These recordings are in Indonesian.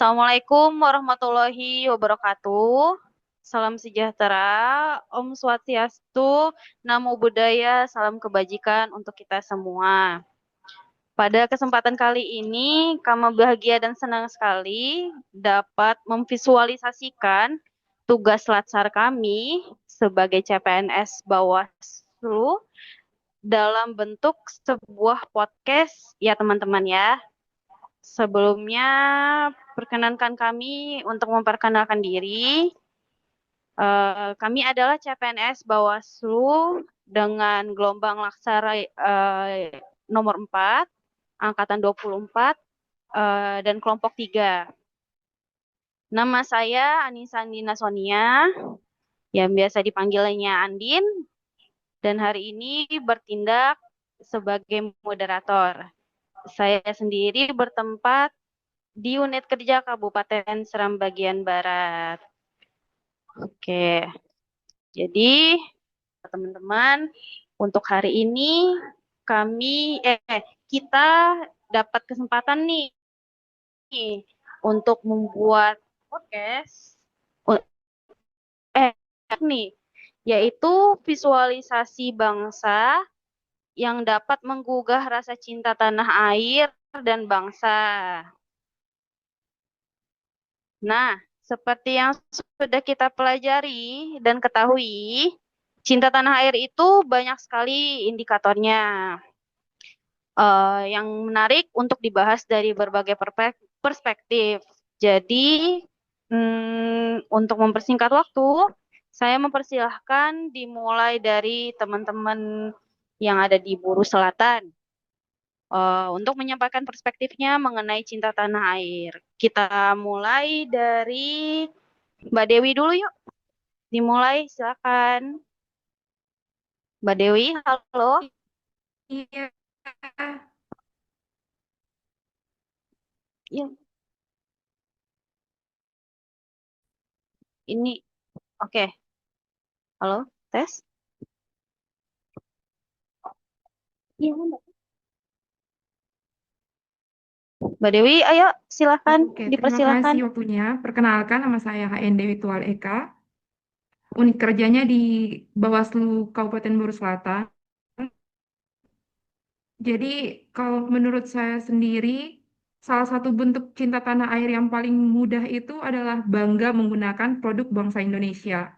Assalamualaikum warahmatullahi wabarakatuh. Salam sejahtera, Om Swastiastu, Namo Buddhaya, salam kebajikan untuk kita semua. Pada kesempatan kali ini, kami bahagia dan senang sekali dapat memvisualisasikan tugas latsar kami sebagai CPNS Bawaslu dalam bentuk sebuah podcast ya teman-teman ya. Sebelumnya, perkenankan kami untuk memperkenalkan diri. Kami adalah CPNS Bawaslu dengan gelombang laksara nomor 4, angkatan 24, dan kelompok 3. Nama saya Anissa Andina Sonia, yang biasa dipanggilnya Andin, dan hari ini bertindak sebagai moderator. Saya sendiri bertempat di unit kerja Kabupaten Seram bagian Barat. Oke, jadi teman-teman, untuk hari ini kita dapat kesempatan nih untuk membuat podcast eh nih, yaitu visualisasi bangsa yang dapat menggugah rasa cinta tanah air dan bangsa. Nah, seperti yang sudah kita pelajari dan ketahui, cinta tanah air itu banyak sekali indikatornya. Yang menarik untuk dibahas dari berbagai perspektif. Jadi, untuk mempersingkat waktu, saya mempersilahkan dimulai dari teman-teman yang ada di Buru Selatan untuk menyampaikan perspektifnya mengenai cinta tanah air. Kita mulai dari Mbak Dewi dulu yuk. Dimulai, silakan. Mbak Dewi, halo. Iya, Ya, ini oke. Halo, tes. Iya, Mbak. Mbak Dewi, ayo silakan oke. Terima dipersilakan. kasih waktunya. Perkenalkan, nama saya HND Witual Eka. Unit kerjanya di Bawaslu Kabupaten Buru Selatan. Jadi, kalau menurut saya sendiri, salah satu bentuk cinta tanah air yang paling mudah itu adalah bangga menggunakan produk bangsa Indonesia.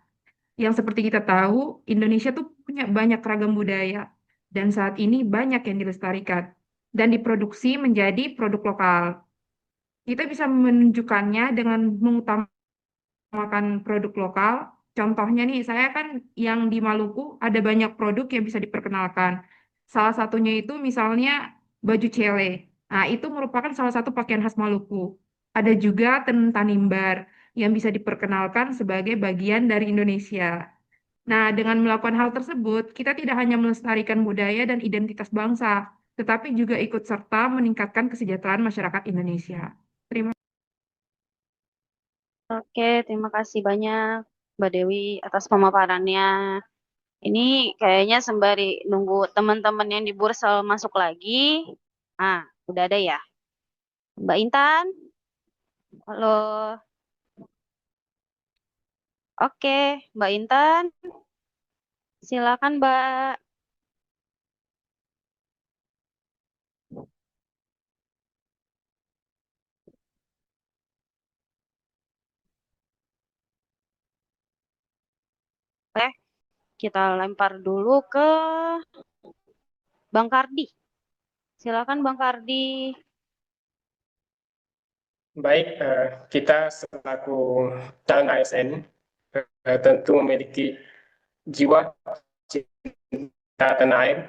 Yang seperti kita tahu, Indonesia tuh punya banyak ragam budaya. Dan saat ini banyak yang dilestarikan dan diproduksi menjadi produk lokal. Kita bisa menunjukkannya dengan mengutamakan produk lokal. Contohnya nih, saya kan yang di Maluku ada banyak produk yang bisa diperkenalkan. Salah satunya itu misalnya baju cele. Nah, itu merupakan salah satu pakaian khas Maluku. Ada juga tenun tanimbar yang bisa diperkenalkan sebagai bagian dari Indonesia. Nah, dengan melakukan hal tersebut, kita tidak hanya melestarikan budaya dan identitas bangsa, tetapi juga ikut serta meningkatkan kesejahteraan masyarakat Indonesia. Terima Oke, terima kasih banyak Mbak Dewi atas pemaparannya. Ini kayaknya sembari nunggu teman-teman yang di Bursel masuk lagi. Ah, udah ada ya. Mbak Intan, halo. Oke, Mbak Intan, silakan Mbak. Oke, kita lempar dulu ke Bang Kardi. Silakan Bang Kardi. Baik, kita selaku calon ASN tentu memiliki jiwa cinta tanah air.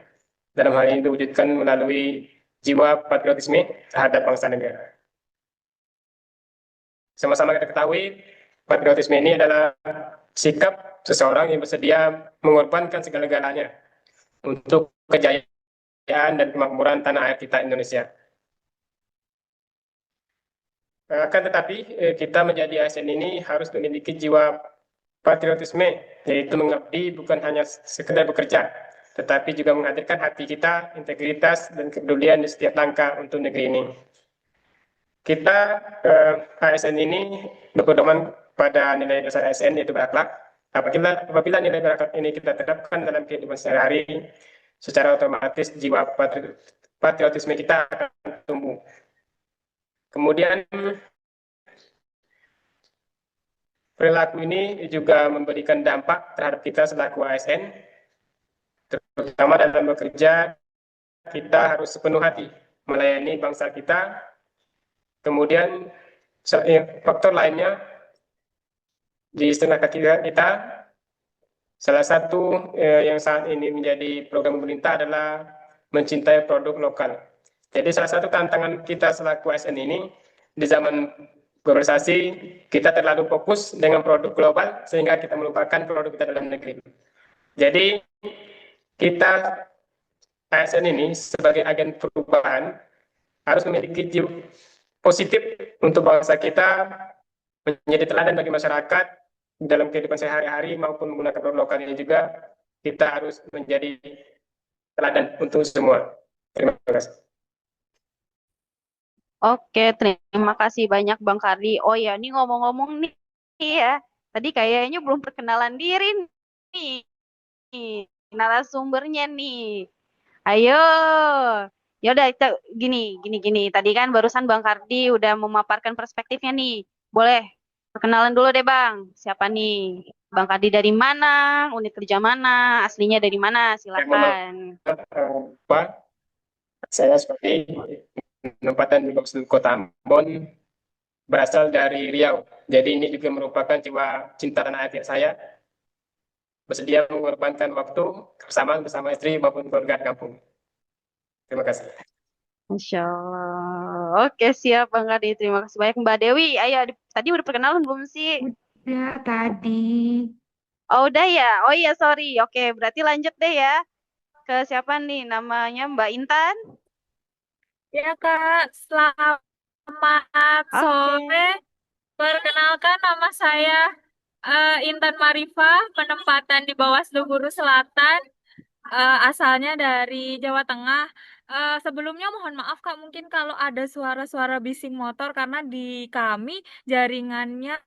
Dalam hal ini diwujudkan melalui jiwa patriotisme terhadap bangsa negara. Sama-sama kita ketahui, patriotisme ini adalah sikap seseorang yang bersedia mengorbankan segala-galanya untuk kejayaan dan kemakmuran tanah air kita Indonesia. Akan tetapi kita menjadi ASN ini harus memiliki jiwa patriotisme, yaitu mengabdi bukan hanya sekedar bekerja, tetapi juga menghadirkan hati kita, integritas, dan kepedulian di setiap langkah untuk negeri ini. kita ASN ini berpedoman pada nilai dasar ASN yaitu berakhlak. Apabila nilai berakhlak ini kita terapkan dalam kehidupan sehari-hari, secara otomatis jiwa patriotisme kita akan tumbuh. Kemudian perilaku ini juga memberikan dampak terhadap kita selaku ASN, terutama dalam bekerja. Kita harus sepenuh hati melayani bangsa kita. Kemudian faktor lainnya di setengah kita, salah satu yang saat ini menjadi program pemerintah adalah mencintai produk lokal. Jadi salah satu tantangan kita selaku ASN ini di zaman globalisasi, kita terlalu fokus dengan produk global sehingga kita melupakan produk kita dalam negeri. Jadi kita ASN ini sebagai agen perubahan harus memiliki jiwa positif untuk bangsa kita, menjadi teladan bagi masyarakat dalam kehidupan sehari-hari maupun menggunakan produk lokal ini juga. Kita harus menjadi teladan untuk semua. Terima kasih. Oke, terima kasih banyak Bang Kardi. Oh ya, ini ngomong-ngomong nih ya. Tadi kayaknya belum perkenalan diri nih narasumbernya nih. Ayo. Ya udah gini. Tadi kan barusan Bang Kardi udah memaparkan perspektifnya nih. Boleh perkenalan dulu deh Bang. Siapa nih? Bang Kardi dari mana? Unit kerja mana? Aslinya dari mana? Silakan. Pak, saya sebagai penempatan di Bawaslu Kota Ambon, berasal dari Riau. Jadi ini juga merupakan jiwa cinta tanah air saya. Bersedia mengorbankan waktu bersama istri maupun keluarga kampung. Terima kasih. Masya Allah. Oke, siap Bang Kardi. Terima kasih banyak Mbak Dewi. Ayo, tadi udah perkenalan belum sih? Udah tadi. Oh, udah ya? Oh iya, sorry. Oke, berarti lanjut deh ya. Ke siapa nih? Namanya Mbak Intan. Ya Kak, selamat sore. Oke. Perkenalkan nama saya Intan Marifa, penempatan di Bawaslu Guru Selatan, asalnya dari Jawa Tengah. Sebelumnya mohon maaf Kak, mungkin kalau ada suara-suara bising motor karena di kami jaringannya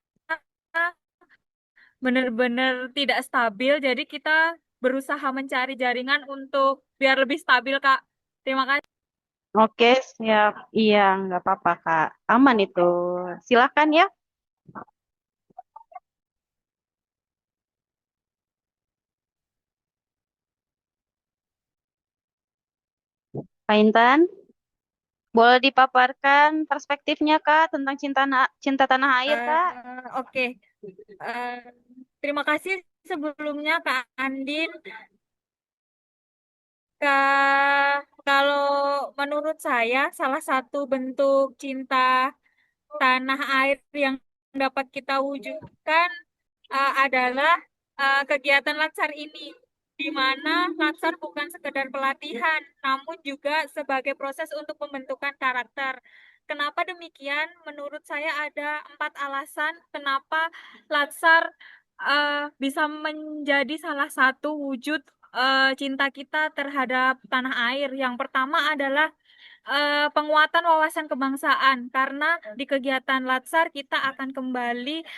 benar-benar tidak stabil, jadi kita berusaha mencari jaringan untuk biar lebih stabil Kak. Terima kasih. Oke, siap. Iya, nggak apa-apa, Kak. Aman itu. Silakan ya, Pak Intan. Boleh dipaparkan perspektifnya, Kak, tentang cinta tanah air, Kak? Oke. Eh, Terima kasih sebelumnya Kak Andin. Kalau menurut saya, salah satu bentuk cinta tanah air yang dapat kita wujudkan adalah kegiatan Latsar ini, di mana Latsar bukan sekedar pelatihan, namun juga sebagai proses untuk pembentukan karakter. Kenapa demikian? Menurut saya ada 4 alasan kenapa Latsar bisa menjadi salah satu wujud cinta kita terhadap tanah air. Yang pertama adalah penguatan wawasan kebangsaan, karena di kegiatan Latsar kita akan kembali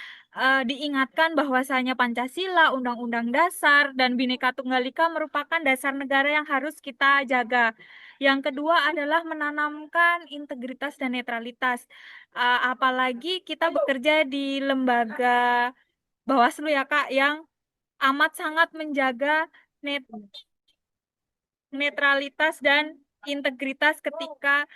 diingatkan bahwasanya Pancasila, Undang-Undang Dasar, dan Bhinneka Tunggal Ika merupakan dasar negara yang harus kita jaga. Yang kedua adalah menanamkan integritas dan netralitas. Apalagi kita bekerja di lembaga Bawaslu ya Kak, yang amat sangat menjaga netralitas dan integritas ketika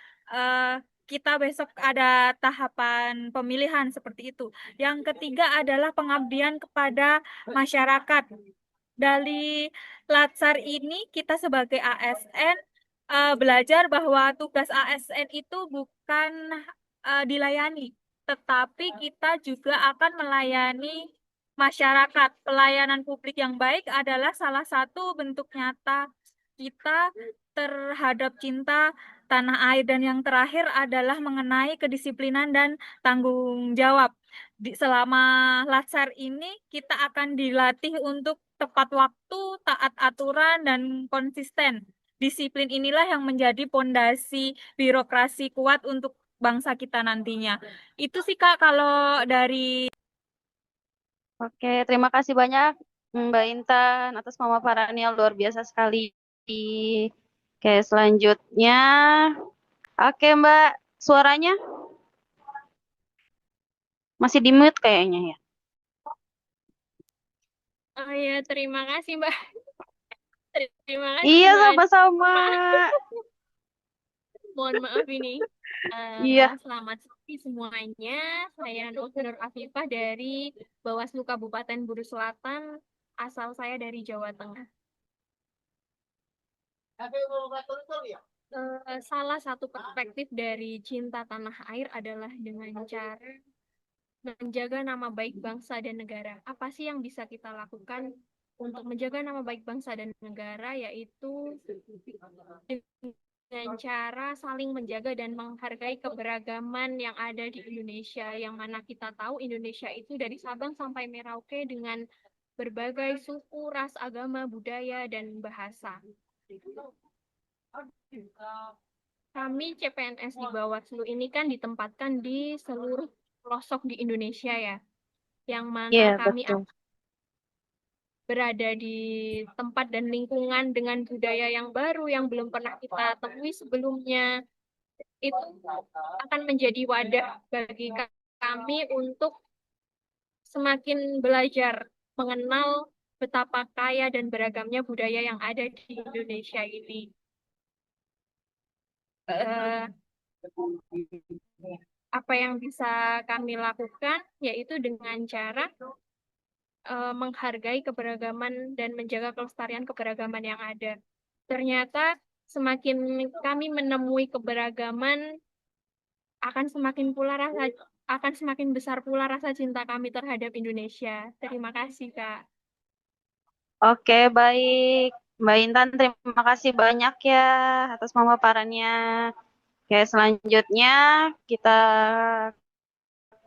kita besok ada tahapan pemilihan seperti itu. Yang ketiga adalah pengabdian kepada masyarakat. Dari Latsar ini kita sebagai ASN belajar bahwa tugas ASN itu bukan dilayani, tetapi kita juga akan melayani masyarakat. Pelayanan publik yang baik adalah salah satu bentuk nyata kita terhadap cinta tanah air. Dan yang terakhir adalah mengenai kedisiplinan dan tanggung jawab. Selama Latsar ini kita akan dilatih untuk tepat waktu, taat aturan, dan konsisten. Disiplin inilah yang menjadi pondasi birokrasi kuat untuk bangsa kita nantinya. Itu sih Kak kalau dari. Oke, terima kasih banyak Mbak Intan atas pemaparannya luar biasa sekali. Oke, selanjutnya. Oke, Mbak, suaranya masih di mute kayaknya ya. Oh ya, terima kasih Mbak. Terima kasih Iya, Mbak. sama-sama. Mohon maaf ini. Iya. Selamat pagi semuanya. Saya Nur Afifah dari Bawaslu Kabupaten Buru Selatan. Asal saya dari Jawa Tengah. Salah satu perspektif dari cinta tanah air adalah dengan cara menjaga nama baik bangsa dan negara. Apa sih yang bisa kita lakukan untuk menjaga nama baik bangsa dan negara, yaitu dengan cara saling menjaga dan menghargai keberagaman yang ada di Indonesia, yang mana kita tahu Indonesia itu dari Sabang sampai Merauke dengan berbagai suku, ras, agama, budaya, dan bahasa. Kami CPNS di Bawaslu ini kan ditempatkan di seluruh pelosok di Indonesia ya, yang mana Iya, kami betul. berada di tempat dan lingkungan dengan budaya yang baru yang belum pernah kita temui sebelumnya. Itu akan menjadi wadah bagi kami untuk semakin belajar mengenal betapa kaya dan beragamnya budaya yang ada di Indonesia ini. Eh, Apa yang bisa kami lakukan yaitu dengan cara menghargai keberagaman dan menjaga kelestarian keberagaman yang ada. Ternyata semakin kami menemui keberagaman, akan semakin besar pula rasa cinta kami terhadap Indonesia. Terima kasih, Kak. Oke, baik. Mbak Intan, terima kasih banyak ya atas pemaparannya. Oke, selanjutnya kita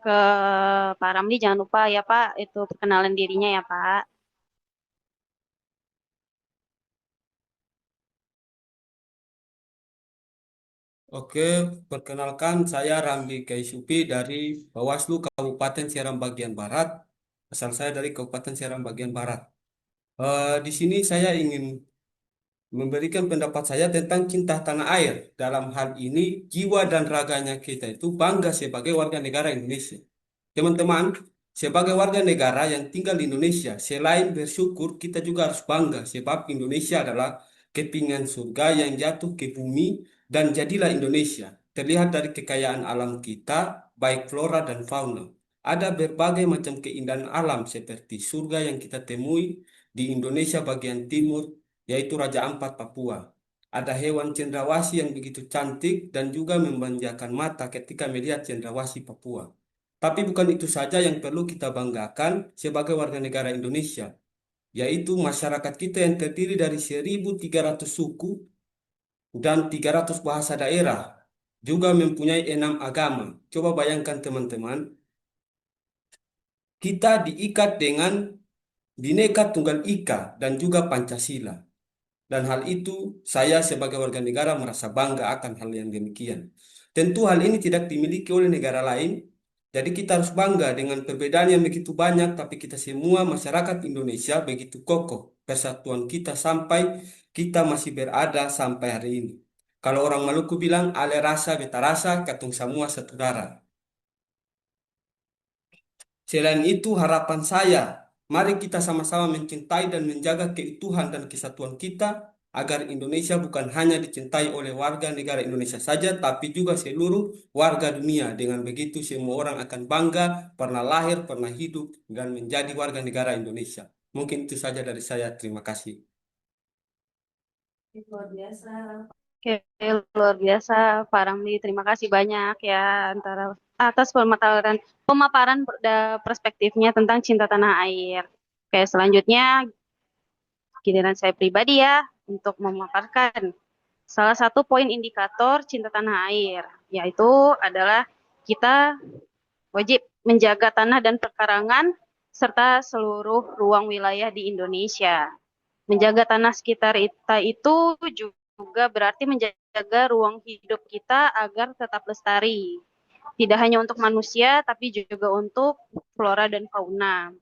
ke Pak Ramli. Jangan lupa ya Pak, itu perkenalan dirinya ya Pak. Oke, perkenalkan saya Ramli Kaisupi dari Bawaslu Kabupaten Seram Bagian Barat. Asal saya dari Kabupaten Seram Bagian Barat. Di sini saya ingin memberikan pendapat saya tentang cinta tanah air. Dalam hal ini, jiwa dan raganya kita itu bangga sebagai warga negara Indonesia. Teman-teman, sebagai warga negara yang tinggal di Indonesia, selain bersyukur, kita juga harus bangga sebab Indonesia adalah kepingan surga yang jatuh ke bumi dan jadilah Indonesia. Terlihat dari kekayaan alam kita, baik flora dan fauna. Ada berbagai macam keindahan alam seperti surga yang kita temui di Indonesia bagian timur, yaitu Raja Ampat Papua. Ada hewan cendrawasih yang begitu cantik dan juga memanjakan mata ketika melihat cendrawasih Papua. Tapi bukan itu saja yang perlu kita banggakan sebagai warga negara Indonesia, yaitu masyarakat kita yang terdiri dari 1.300 suku dan 300 bahasa daerah, juga mempunyai 6 agama. Coba bayangkan teman-teman, kita diikat dengan Bhinneka Tunggal Ika dan juga Pancasila. Dan hal itu saya sebagai warga negara merasa bangga akan hal yang demikian. Tentu hal ini tidak dimiliki oleh negara lain. Jadi kita harus bangga dengan perbedaan yang begitu banyak, tapi kita semua masyarakat Indonesia begitu kokoh persatuan kita sampai kita masih berada sampai hari ini. Kalau orang Maluku bilang, ale rasa beta rasa, katung semua satu darah. Selain itu, harapan saya, mari kita sama-sama mencintai dan menjaga keutuhan dan kesatuan kita, agar Indonesia bukan hanya dicintai oleh warga negara Indonesia saja, tapi juga seluruh warga dunia. Dengan begitu, semua orang akan bangga, pernah lahir, pernah hidup, dan menjadi warga negara Indonesia. Mungkin itu saja dari saya. Terima kasih. Luar biasa. Oke, luar biasa Pak Ramli. Terima kasih banyak ya atas pemaparan perspektifnya tentang cinta tanah air. Oke, selanjutnya giliran saya pribadi ya untuk memaparkan salah satu poin indikator cinta tanah air, yaitu adalah kita wajib menjaga tanah dan perkarangan serta seluruh ruang wilayah di Indonesia. Menjaga tanah sekitar kita itu juga berarti menjaga menjaga ruang hidup kita agar tetap lestari. Tidak hanya untuk manusia, tapi juga untuk flora dan fauna.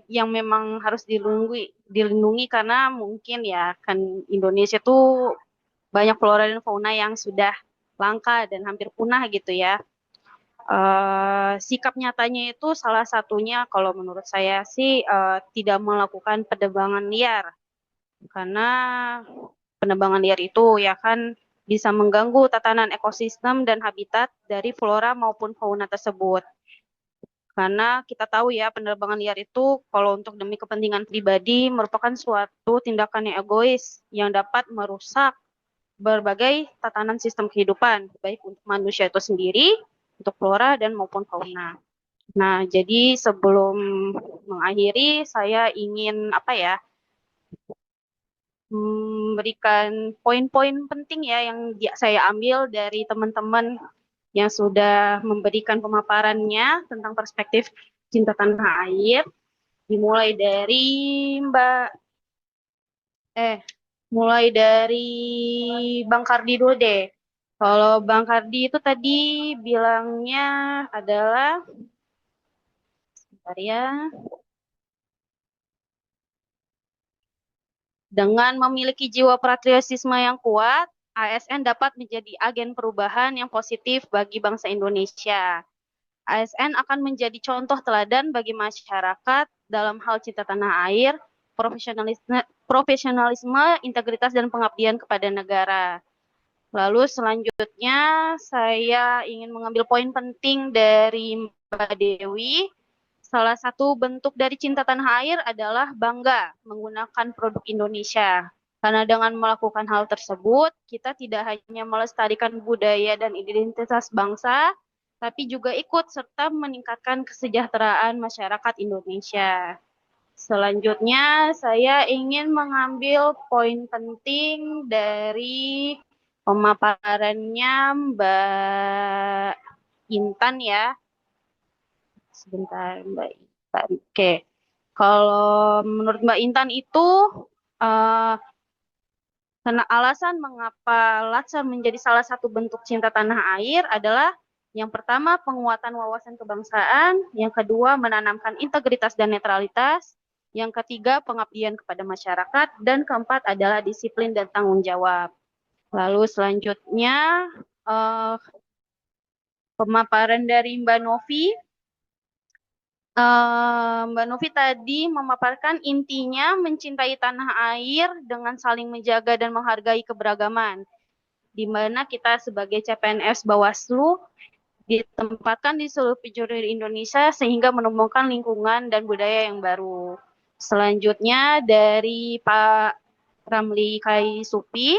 Yang memang harus dilindungi karena mungkin ya kan Indonesia tuh banyak flora dan fauna yang sudah langka dan hampir punah gitu ya. Sikap nyatanya itu salah satunya kalau menurut saya sih tidak melakukan penebangan liar karena penebangan liar itu ya kan bisa mengganggu tatanan ekosistem dan habitat dari flora maupun fauna tersebut. Karena kita tahu ya penerbangan liar itu kalau untuk demi kepentingan pribadi merupakan suatu tindakan yang egois yang dapat merusak berbagai tatanan sistem kehidupan, baik untuk manusia itu sendiri, untuk flora dan maupun fauna. Nah, jadi sebelum mengakhiri, saya ingin memberikan poin-poin penting ya yang saya ambil dari teman-teman yang sudah memberikan pemaparannya tentang perspektif cinta tanah air, dimulai dari mulai dari Bang Kardi dulu deh. Kalau Bang Kardi itu tadi bilangnya adalah, sebentar ya, dengan memiliki jiwa patriotisme yang kuat, ASN dapat menjadi agen perubahan yang positif bagi bangsa Indonesia. ASN akan menjadi contoh teladan bagi masyarakat dalam hal cinta tanah air, profesionalisme, integritas, dan pengabdian kepada negara. Lalu selanjutnya saya ingin mengambil poin penting dari Mbak Dewi. Salah satu bentuk dari cinta tanah air adalah bangga menggunakan produk Indonesia. Karena dengan melakukan hal tersebut, kita tidak hanya melestarikan budaya dan identitas bangsa, tapi juga ikut serta meningkatkan kesejahteraan masyarakat Indonesia. Selanjutnya, saya ingin mengambil poin penting dari pemaparannya Mbak Intan ya. Sebentar, Mbak Intan. Oke, kalau menurut Mbak Intan itu, karena alasan mengapa Latsar menjadi salah satu bentuk cinta tanah air adalah yang pertama, penguatan wawasan kebangsaan, yang kedua, menanamkan integritas dan netralitas, yang ketiga, pengabdian kepada masyarakat, dan keempat adalah disiplin dan tanggung jawab. Lalu selanjutnya, pemaparan dari Mbak Novi. Mbak Novi tadi memaparkan intinya mencintai tanah air dengan saling menjaga dan menghargai keberagaman, di mana kita sebagai CPNS Bawaslu ditempatkan di seluruh penjuru Indonesia sehingga menemukan lingkungan dan budaya yang baru. Selanjutnya dari Pak Ramli Kaisupi,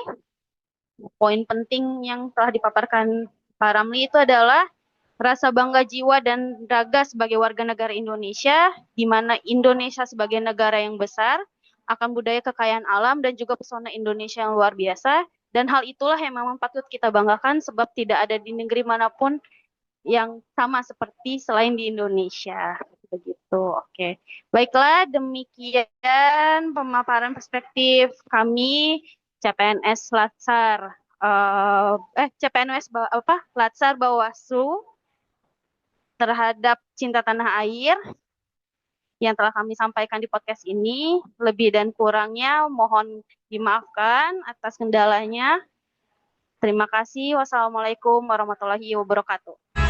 poin penting yang telah dipaparkan Pak Ramli itu adalah rasa bangga jiwa dan raga sebagai warga negara Indonesia, di mana Indonesia sebagai negara yang besar, akan budaya kekayaan alam dan juga pesona Indonesia yang luar biasa, dan hal itulah yang memang patut kita banggakan sebab tidak ada di negeri manapun yang sama seperti selain di Indonesia. Begitu, oke. Baiklah, demikian pemaparan perspektif kami CPNS Latsar, CPNS Latsar Bawaslu terhadap cinta tanah air yang telah kami sampaikan di podcast ini. Lebih dan kurangnya mohon dimaafkan atas kendalanya. Terima kasih. Wassalamualaikum warahmatullahi wabarakatuh.